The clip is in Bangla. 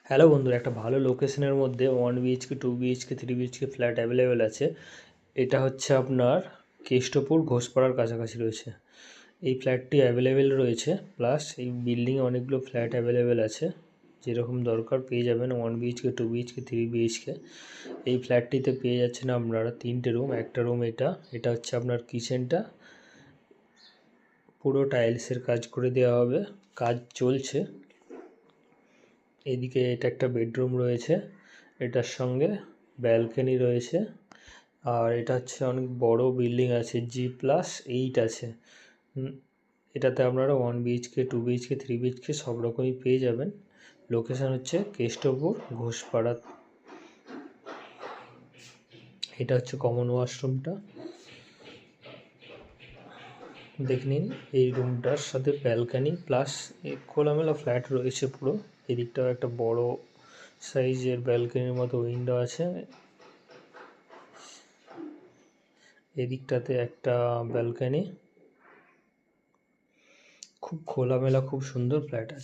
হ্যালো বন্ধুরা, একটা ভালো লোকেশনের মধ্যে 1 BHK 2 BHK 3 BHK flat available আছে। এটা হচ্ছে আপনার কেষ্টপুর ঘোষপাড়ার কাছাকাছি রয়েছে। এই ফ্ল্যাটটি অ্যাভেলেবেল রয়েছে, প্লাস এই বিল্ডিংয়ে অনেকগুলো ফ্ল্যাট অ্যাভেলেবেল আছে। যেরকম দরকার পেয়ে যাবেন 1 BHK 2 BHK 3 BHK। এই ফ্ল্যাটটিতে পেয়ে যাচ্ছেন আপনারা 3টে রুম, একটা রুম এটা হচ্ছে আপনার কিচেনটা, পুরো টাইলসের কাজ করে দেওয়া হবে, কাজ চলছে। এদিকে এটা একটা বেডরুম রয়েছে, এটার সঙ্গে ব্যালকনি রয়েছে। আর এটা হচ্ছে অনেক বড় বিল্ডিং আছে, G+8 আছে। এটাতে আপনারা 1 BHK 2 BHK 3 BHK সব রকমই পেয়ে যাবেন। লোকেশান হচ্ছে কেষ্টপুর ঘোষপাড়া। এটা হচ্ছে কমন ওয়াশরুমটা, দেখে নিন। এই রুমটার সাথে ব্যালকনি প্লাস খোলামেলা ফ্ল্যাট রয়েছে পুরো। এদিকটাও একটা বড় সাইজের ব্যালকনির মতো উইন্ডো আছে, এদিকটাতে একটা ব্যালকনি। খুব খোলামেলা, খুব সুন্দর ফ্ল্যাট আছে।